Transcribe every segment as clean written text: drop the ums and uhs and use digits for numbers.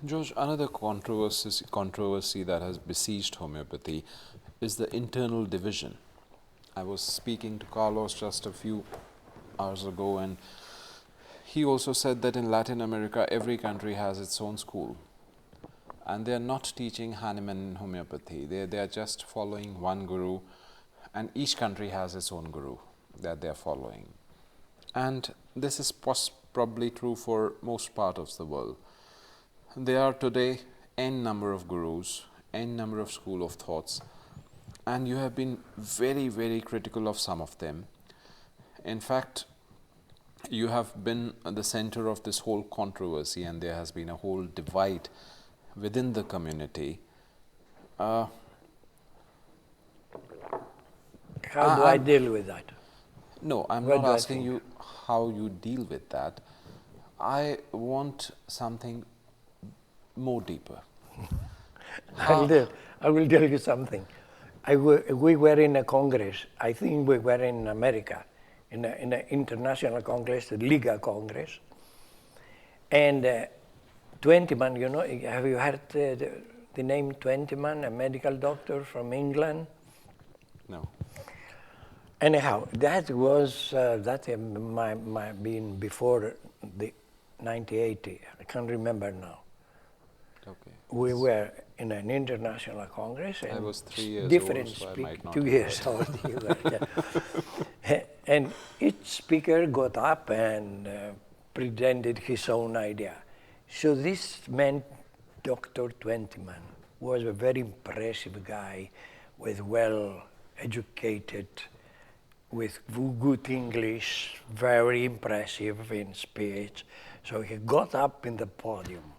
George, another controversy that has besieged homeopathy is the internal division. I was speaking to Carlos just a few hours ago, and he also said that in Latin America, every country has its own school. And they are not teaching Hahnemann homeopathy. They are just following one guru, and each country has its own guru that they are following. And this is probably true for most part of the world. There are today n number of gurus, n number of school of thoughts, and you have been very, very critical of some of them. In fact, you have been at the center of this whole controversy, and there has been a whole divide within the community. How do I deal with that? No, I'm not asking you how you deal with that. I want something more deeper. I will tell you something. We were in a congress, I think we were in America, in an international congress, the Liga Congress. And Twentyman, you know, have you heard the name Twentyman, a medical doctor from England? No. Anyhow, that was, my being before the 1980, I can't remember now. Okay. We were in an international congress. And I was 3 years different old, so I might not 2 years old. You were, yeah. And each speaker got up and presented his own idea. So this man, Dr. Twentyman, was a very impressive guy, with well-educated, with good English, very impressive in speech. So he got up in the podium,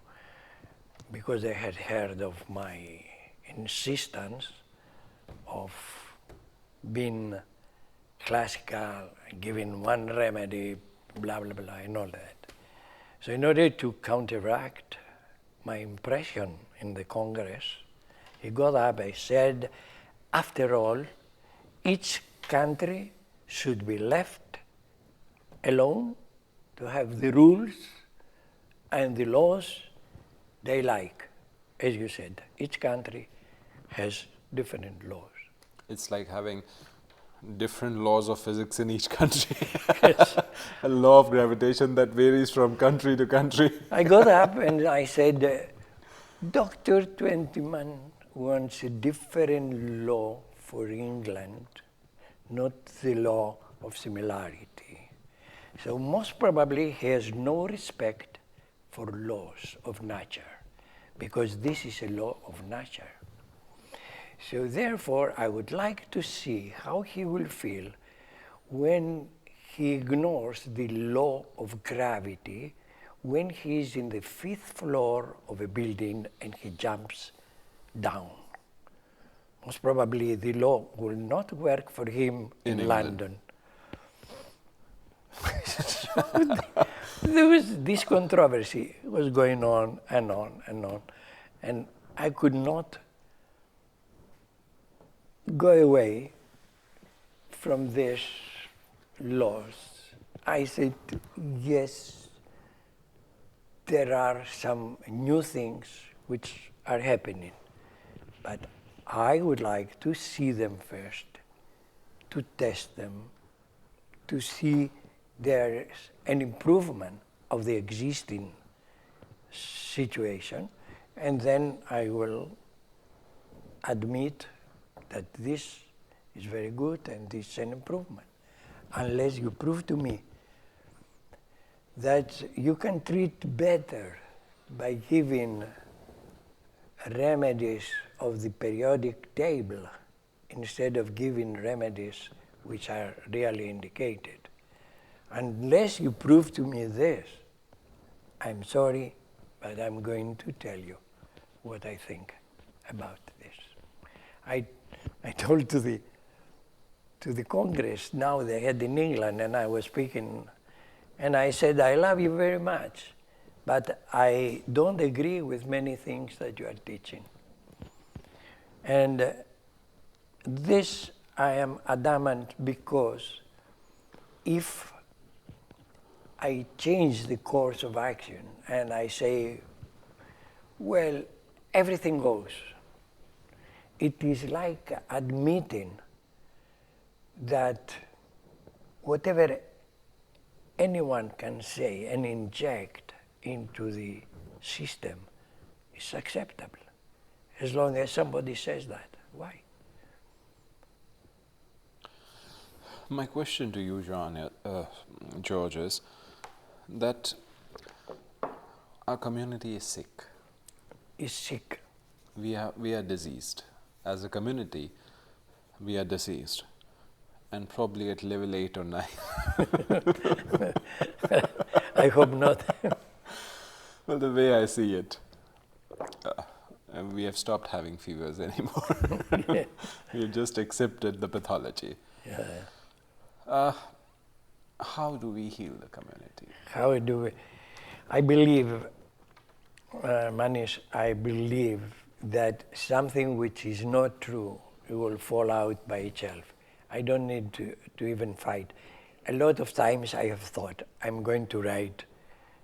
because they had heard of my insistence of being classical, giving one remedy, blah, blah, blah, and all that. So in order to counteract my impression in the Congress, he got up and said, after all, each country should be left alone to have the rules and the laws they like. As you said, each country has different laws. It's like having different laws of physics in each country. Yes. A law of gravitation that varies from country to country. I got up and I said, Dr. Twentyman wants a different law for England, not the law of similarity. So most probably he has no respect for laws of nature, because this is a law of nature. So therefore, I would like to see how he will feel when he ignores the law of gravity, when he is in the 5th floor of a building and he jumps down. Most probably the law will not work for him in London. So there was this controversy was going on and on and on, and I could not go away from these laws. I said, yes, there are some new things which are happening, but I would like to see them first, to test them, to see there's an improvement of the existing situation, and then I will admit that this is very good and this is an improvement. Unless you prove to me that you can treat better by giving remedies of the periodic table instead of giving remedies which are really indicated. Unless you prove to me this, I'm sorry, but I'm going to tell you what I think about this. I told to the Congress, now they had in England, and I was speaking, and I said, I love you very much, but I don't agree with many things that you are teaching. And this I am adamant because if I change the course of action and I say Well, everything goes. It is like admitting that whatever anyone can say and inject into the system is acceptable, as long as somebody says that. Why? My question to you, George, is that our community is sick. Is sick. We are diseased. As a community, we are diseased. And probably at level 8 or 9. I hope not. Well, the way I see it, we have stopped having fevers anymore. We have just accepted the pathology. Yeah. How do we heal the community? How do we? I believe, Manish, I believe that something which is not true will fall out by itself. I don't need to even fight. A lot of times I have thought, I'm going to write,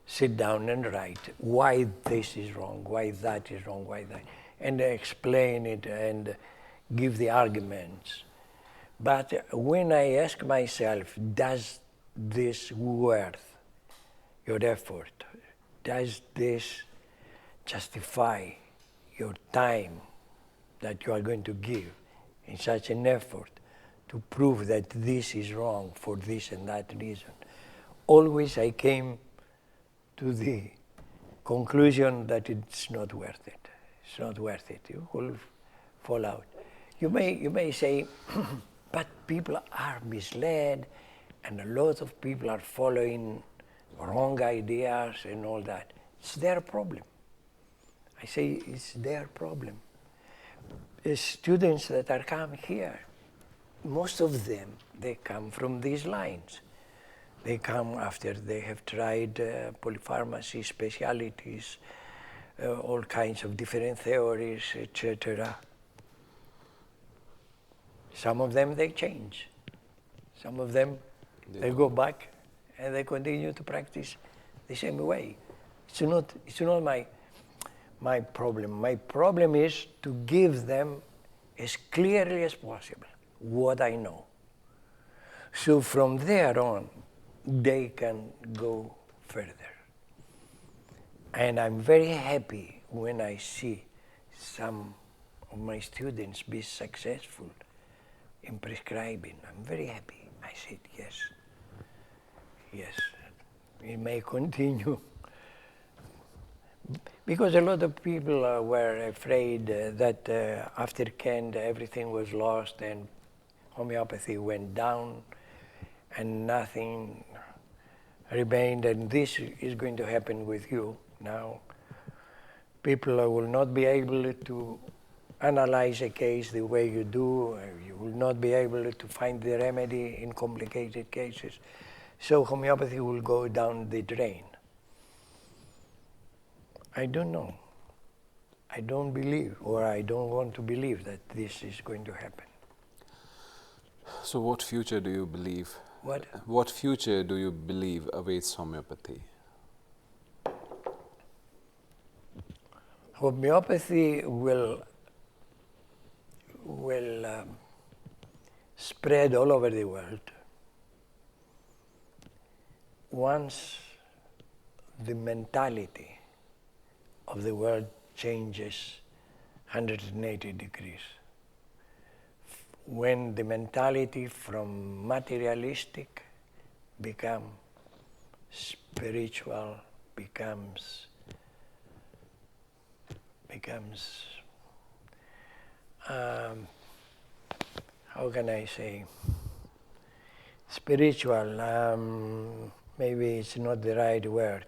sit down and write why this is wrong, why that is wrong, why that, and explain it and give the arguments. But when I ask myself, does this worth your effort? Does this justify your time that you are going to give in such an effort to prove that this is wrong for this and that reason? Always I came to the conclusion that it's not worth it. It's not worth it. You will fall out. You may say, but people are misled and a lot of people are following wrong ideas and all that. It's their problem. I say it's their problem. The students that are coming here, most of them, they come from these lines. They come after they have tried polypharmacy, specialities, all kinds of different theories, etc. Some of them, they change. Some of them, they go back and they continue to practice the same way. It's not my problem. My problem is to give them as clearly as possible what I know. So from there on, they can go further. And I'm very happy when I see some of my students be successful in prescribing. I'm very happy. I said, yes, we may continue. Because a lot of people were afraid that after Kent everything was lost and homeopathy went down and nothing remained, and this is going to happen with you now. People will not be able to analyze a case the way you do. You will not be able to find the remedy in complicated cases. So homeopathy will go down the drain. I don't know. I don't believe, or I don't want to believe that this is going to happen. So what future do you believe? What future do you believe awaits homeopathy? Homeopathy will spread all over the world once the mentality of the world changes 180 degrees. When the mentality from materialistic becomes spiritual, becomes how can I say, spiritual, maybe it's not the right word.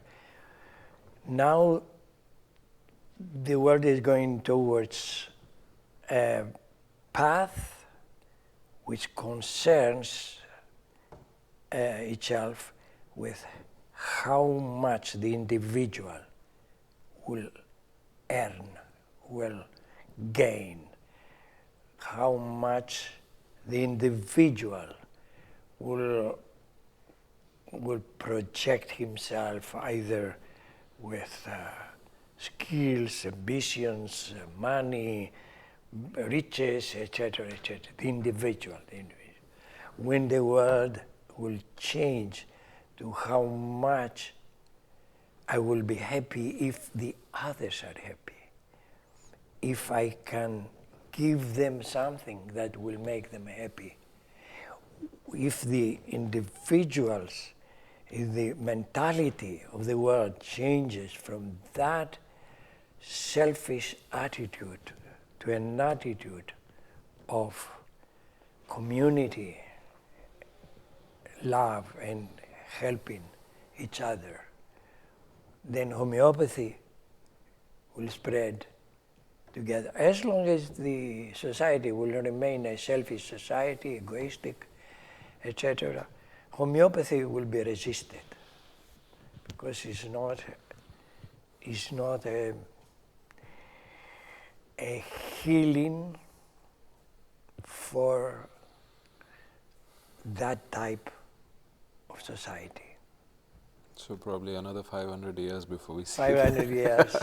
Now the world is going towards a path which concerns itself with how much the individual will earn, will gain, how much the individual will project himself either with skills, ambitions, money, riches, etc., etc. The individual. When the world will change to how much I will be happy if the others are happy, if I can give them something that will make them happy, if the individuals, if the mentality of the world changes from that selfish attitude to an attitude of community, love and helping each other, then homeopathy will spread together. As long as the society will remain a selfish society, egoistic, etc., homeopathy will be resisted because it's not a healing for that type of society. So probably another 500 years before we see 500 years.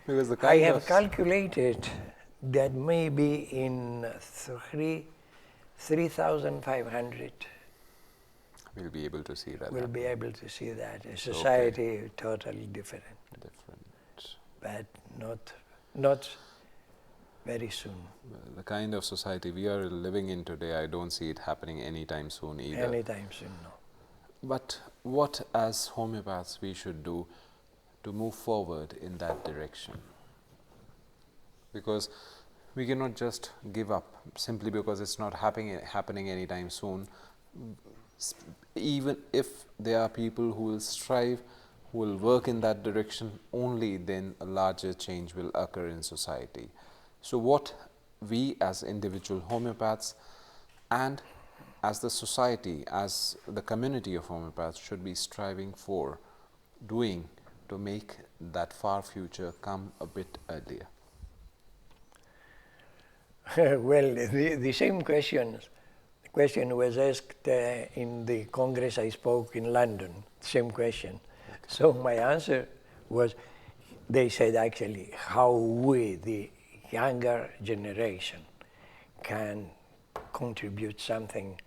Because the I kind have of calculated that maybe in 3,500 we'll be able to see that. we'll be able to see that. A society totally different. But not very soon. The kind of society we are living in today, I don't see it happening anytime soon either. Anytime soon, no. But what as homeopaths we should do to move forward in that direction? Because we cannot just give up simply because it's not happening anytime soon. Even if there are people who will strive, who will work in that direction, only then a larger change will occur in society. So what we as individual homeopaths and as the society, as the community of homeopaths should be striving for doing to make that far future come a bit earlier? Well, the same question was asked in the Congress I spoke in London, same question. So my answer was, they said actually how we, the younger generation, can contribute something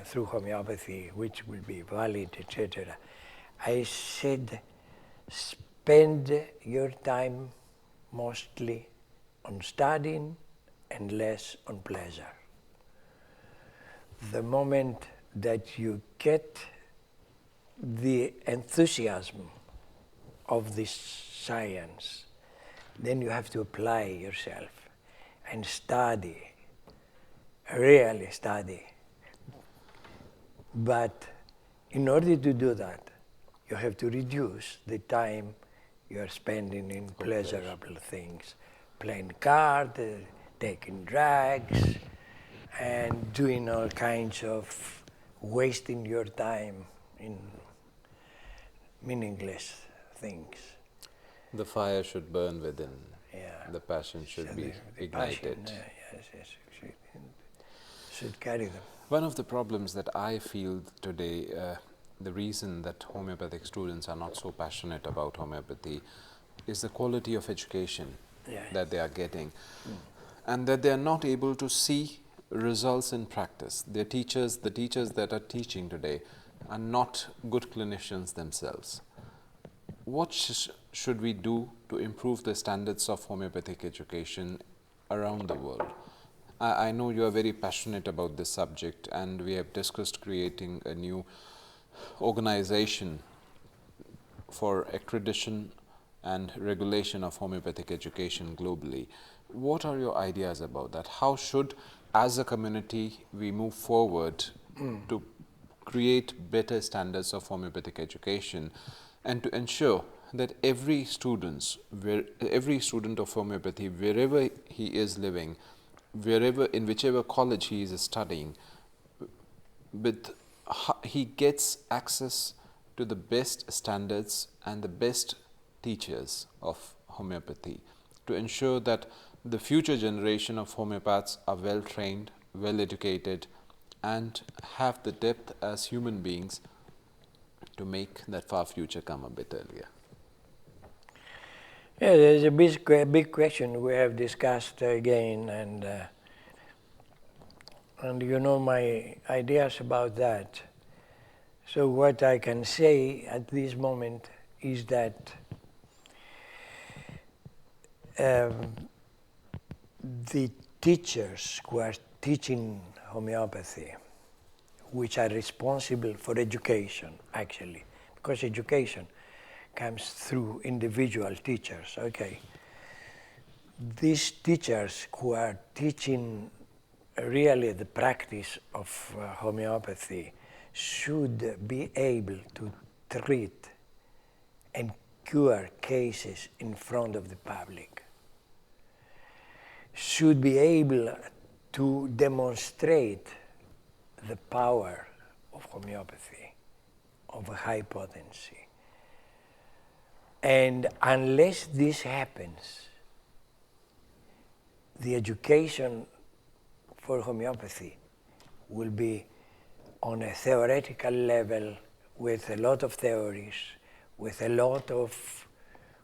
through homeopathy which will be valid, etc. I said, spend your time mostly on studying and less on pleasure. The moment that you get the enthusiasm of this science, then you have to apply yourself and study, really study. But in order to do that, you have to reduce the time you are spending in pleasurable things, playing cards, taking drugs, and doing all kinds of wasting your time in meaningless things. The fire should burn within. Yeah. The passion should be the ignited. Passion, yes, should carry them. One of the problems that I feel today, the reason that homeopathic students are not so passionate about homeopathy is the quality of education that they are getting, and that they are not able to see results in practice. The teachers that are teaching today are not good clinicians themselves. What should we do to improve the standards of homeopathic education around the world? I know you are very passionate about this subject, and we have discussed creating a new organization for accreditation and regulation of homeopathic education globally. What are your ideas about that? How should, as a community, we move forward to create better standards of homeopathic education and to ensure that every student of homeopathy, wherever he is living, in whichever college he is studying, he gets access to the best standards and the best teachers of homeopathy, to ensure that the future generation of homeopaths are well trained, well educated, and have the depth as human beings to make that far future come a bit earlier. Yeah, there's a big question we have discussed again, and you know my ideas about that. So what I can say at this moment is that the teachers who are teaching homeopathy, which are responsible for education, actually, because education comes through individual teachers, okay. These teachers who are teaching really the practice of homeopathy should be able to treat and cure cases in front of the public, should be able to demonstrate the power of homeopathy, of a high potency. And unless this happens, the education for homeopathy will be on a theoretical level with a lot of theories, with a lot of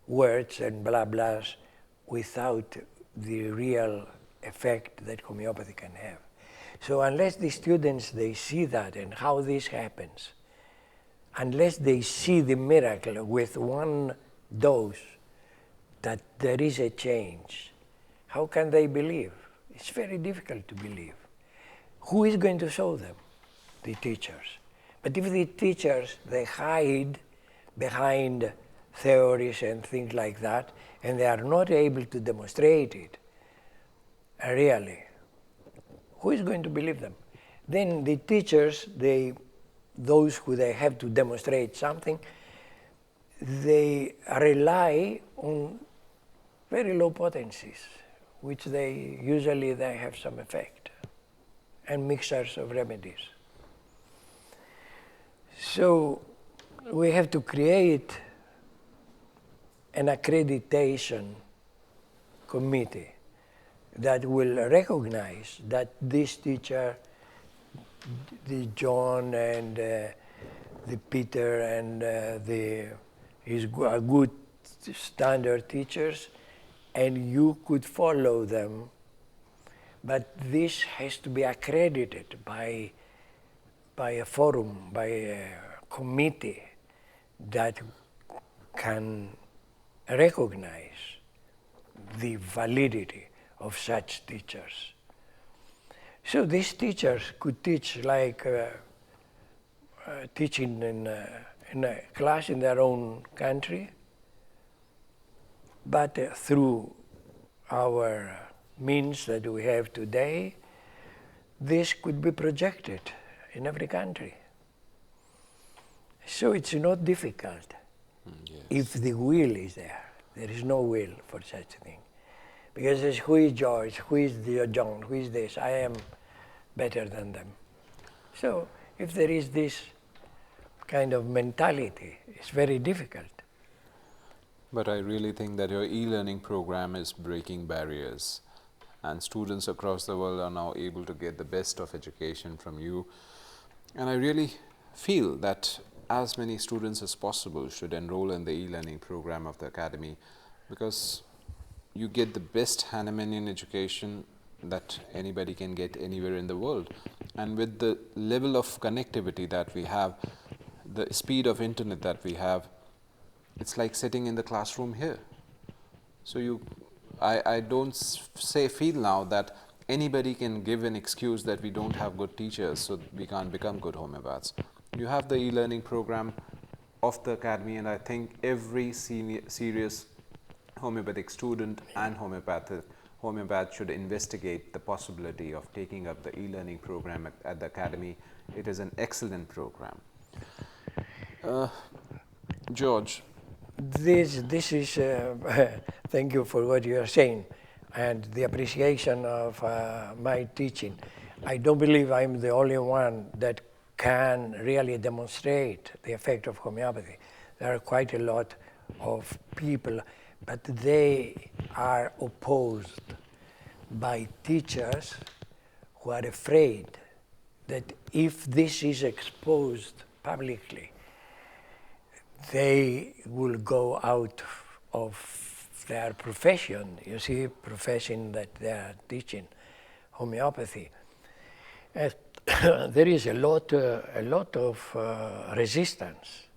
words and blah blahs, without the real effect that homeopathy can have. So unless the students, they see that and how this happens, unless they see the miracle with one dose that there is a change, how can they believe? It's very difficult to believe. Who is going to show them? The teachers. But if the teachers, they hide behind theories and things like that, and they are not able to demonstrate it, really, who is going to believe them? Then the teachers, those who they have to demonstrate something, they rely on very low potencies, which they usually they have some effect, and mixtures of remedies. So we have to create an accreditation committee that will recognize that this teacher, the John and the Peter and are good standard teachers, and you could follow them, but this has to be accredited by a forum, by a committee that can recognize the validity of such teachers. So these teachers could teach like teaching in a class in their own country, but through our means that we have today, this could be projected in every country. So it's not difficult if the will is there. There is no will for such a thing. Because it's who is George, who is the John, who is this, I am better than them. So if there is this kind of mentality, it's very difficult. But I really think that your e-learning program is breaking barriers, and students across the world are now able to get the best of education from you. And I really feel that as many students as possible should enroll in the e-learning program of the Academy, because you get the best Hahnemannian education that anybody can get anywhere in the world. And with the level of connectivity that we have, the speed of internet that we have, it's like sitting in the classroom here. So I don't feel now that anybody can give an excuse that we don't have good teachers, so we can't become good homeopaths. You have the e-learning program of the Academy, and I think every serious homeopathic student and homeopath should investigate the possibility of taking up the e-learning program at the Academy. It is an excellent program. George. This is, thank you for what you are saying and the appreciation of my teaching. I don't believe I'm the only one that can really demonstrate the effect of homeopathy. There are quite a lot of people, but they are opposed by teachers who are afraid that if this is exposed publicly, they will go out of their profession, you see, profession that they are teaching homeopathy. And there is a lot of resistance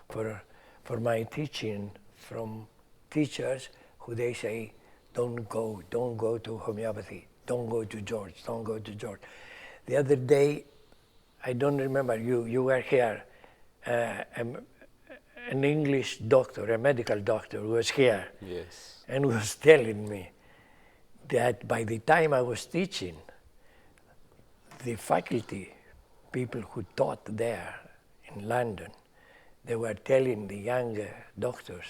for my teaching from teachers who they say, don't go to homeopathy, don't go to George, don't go to George. The other day, I don't remember, you were here, an English doctor, a medical doctor was here. Yes. And was telling me that by the time I was teaching, the faculty, people who taught there in London, they were telling the young doctors,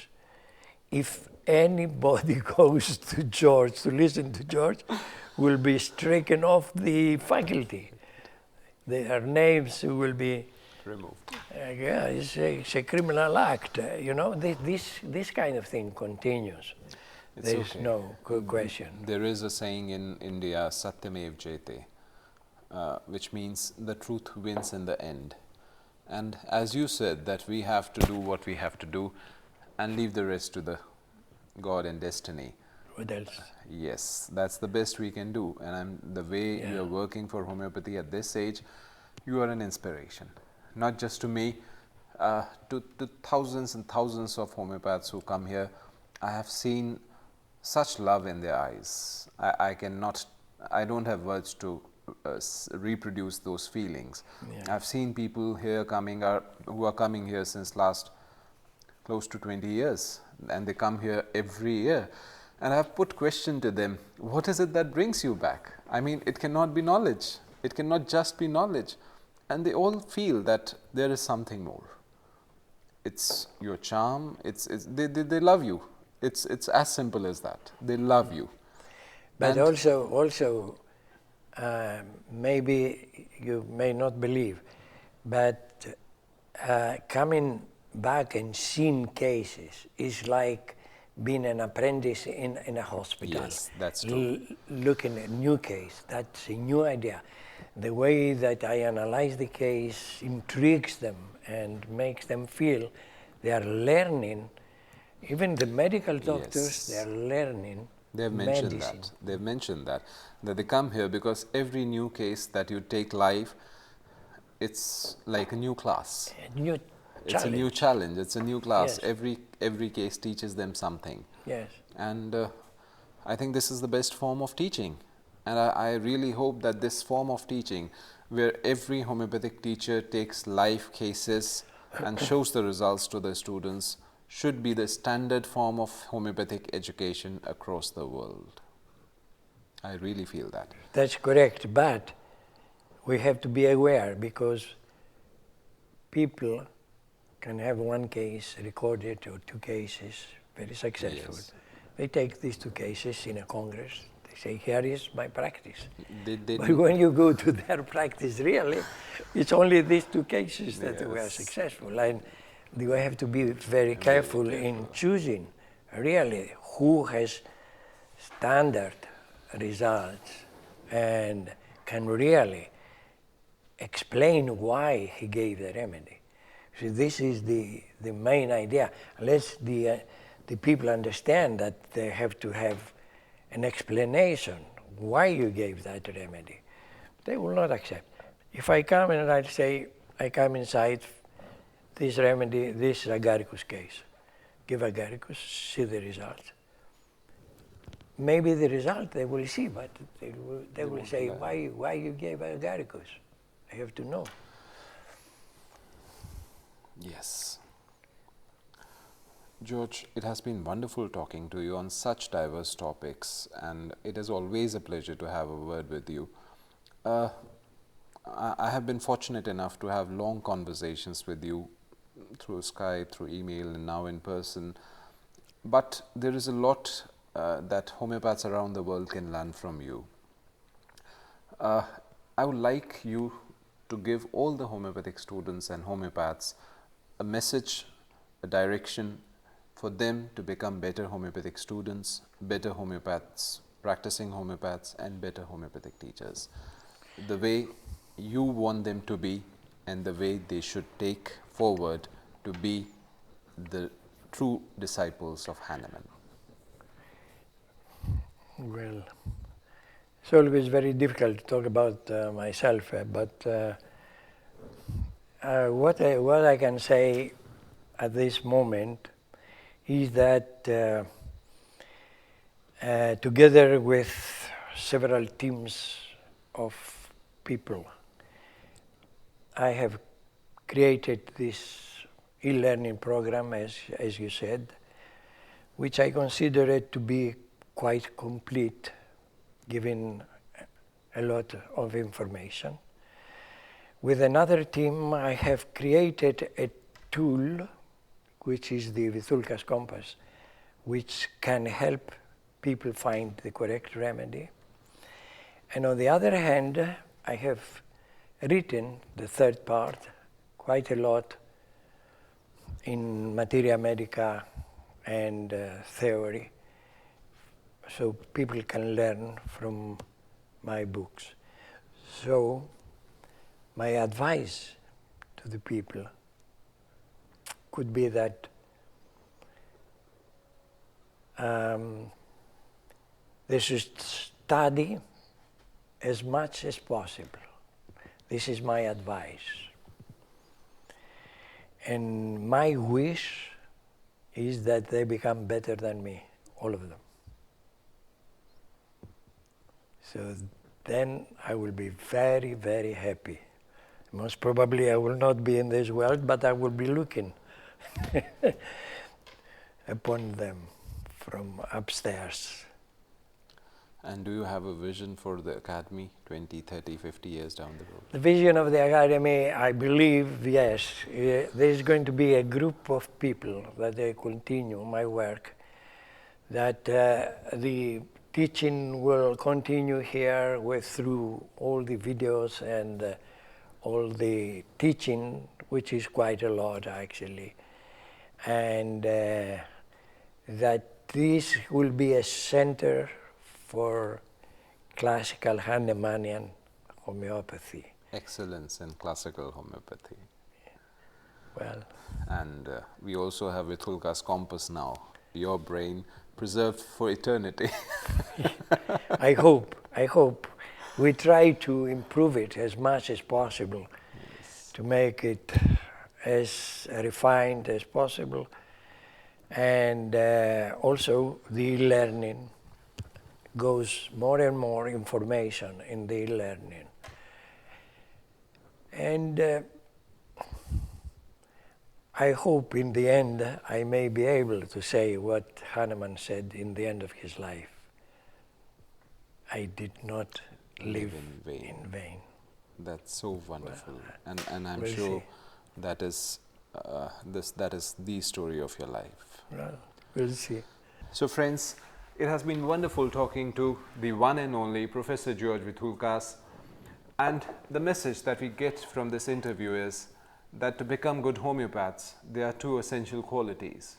if anybody goes to George, to listen to George, will be stricken off the faculty. Their names will be Removed. yeah, it's a criminal act. You know, this kind of thing continues. It's There is okay. no question. There is a saying in India, Satyamev Jayate, which means the truth wins in the end. And as you said, that we have to do what we have to do and leave the rest to the God and destiny. What else? Yes, that's the best we can do. And the way Yeah. you're working for homeopathy at this age, you are an inspiration. Not just to me, to thousands and thousands of homeopaths who come here. I have seen such love in their eyes. I don't have words to reproduce those feelings. Yeah. I've seen people here who are coming here since last close to 20 years, and they come here every year. And I've put question to them, what is it that brings you back? I mean, it cannot be knowledge. It cannot just be knowledge. And they all feel that there is something more. It's your charm. They love you. It's as simple as that. They love you. But And- also, maybe you may not believe, but coming back and seeing cases is like being an apprentice in a hospital. Yes, that's true. Looking at new case, that's a new idea. The way that I analyze the case intrigues them and makes them feel they are learning. Even the medical doctors, Yes. they are learning They've mentioned medicine. that. They've mentioned that they come here because every new case that you take live, it's like a new class. A new It's a new challenge. It's a new class. Yes. Every case teaches them something. Yes. And I think this is the best form of teaching. And I really hope that this form of teaching, where every homeopathic teacher takes live cases and shows the results to the students, should be the standard form of homeopathic education across the world. I really feel that. That's correct, but we have to be aware because people can have one case recorded or two cases very successful. Yes. They take these two cases in a congress. They say, here is my practice. They But do- when you go to their practice, really, it's only these two cases that were Yes. successful. And you have to be very careful in choosing, really, who has standard results and can really explain why he gave the remedy. So this is the main idea. Unless the people understand that they have to have an explanation why you gave that remedy, they will not accept. If I come and I say, I come inside this remedy, this agaricus case, give agaricus, see the results. Maybe the result they will see, but they will say, why you gave agaricus? I have to know. Yes. George, it has been wonderful talking to you on such diverse topics, and it is always a pleasure to have a word with you. I have been fortunate enough to have long conversations with you through Skype, through email, and now in person. But there is a lot that homeopaths around the world can learn from you. I would like you to give all the homeopathic students and homeopaths a message, a direction for them to become better homeopathic students, better homeopaths, practicing homeopaths, and better homeopathic teachers. The way you want them to be and the way they should take forward to be the true disciples of Hahnemann. Well, it's always very difficult to talk about myself, but what I can say at this moment is that together with several teams of people, I have created this e-learning program, as you said, which I consider it to be quite complete, giving a lot of information. With another team, I have created a tool, which is the Vithoulkas compass, which can help people find the correct remedy. And on the other hand, I have written the third part quite a lot in materia medica and theory, so people can learn from my books. So my advice to the people could be that they should study as much as possible. This is my advice. And my wish is that they become better than me, all of them. So then I will be very, very happy. Most probably I will not be in this world, but I will be looking upon them from upstairs. And do you have a vision for the Academy 20, 30, 50 years down the road? The vision of the Academy, I believe, yes. There is going to be a group of people that they continue my work, that the teaching will continue here through all the videos and all the teaching, which is quite a lot actually. And that this will be a center for classical Hahnemannian homeopathy. Excellence in classical homeopathy. Well, and we also have Vithoulkas compass now, your brain preserved for eternity. I hope. We try to improve it as much as possible, yes, to make it as refined as possible, and also the e-learning goes more and more information in the e-learning. And I hope in the end I may be able to say what Hahnemann said in the end of his life. I did not live in vain. That's so wonderful. Well, and I'm we'll sure see. that is that is the story of your life. Well, we'll see. So friends, it has been wonderful talking to the one and only Professor George Vithoulkas, and the message that we get from this interview is that to become good homeopaths, there are two essential qualities.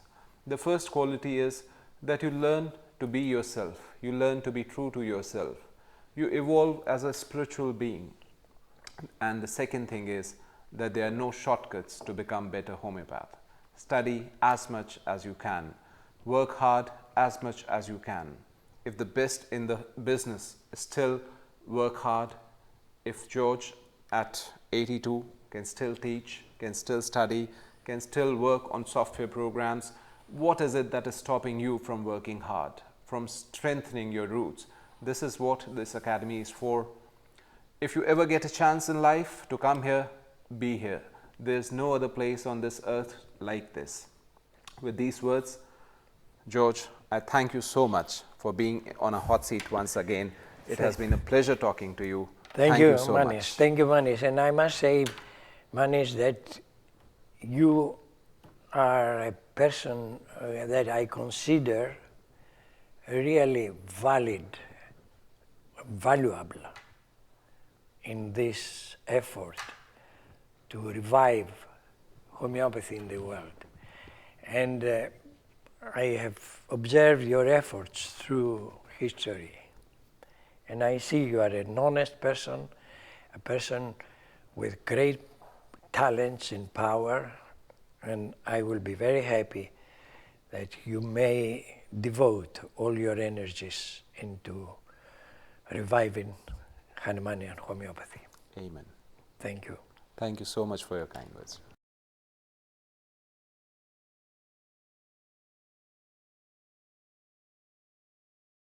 The first quality is that you learn to be yourself, you learn to be true to yourself, you evolve as a spiritual being. And the second thing is that there are no shortcuts to become better homeopath. Study as much as you can, work hard as much as you can. If the best in the business still work hard, if George at 82 can still teach, can still study, can still work on software programs, what is it that is stopping you from working hard, from strengthening your roots? This is what this academy is for. If you ever get a chance in life to come here, be here. There's no other place on this earth like this. With these words, George, I thank you so much for being on a hot seat once again. It has been a pleasure talking to you. Thank you so Manish. much. Thank you, Manish. And I must say, Manish, that you are a person that I consider really valuable in this effort to revive homeopathy in the world. And I have observed your efforts through history. And I see you are an honest person, a person with great talents and power, and I will be very happy that you may devote all your energies into reviving Hahnemanian homeopathy. Amen. Thank you. Thank you so much for your kind words.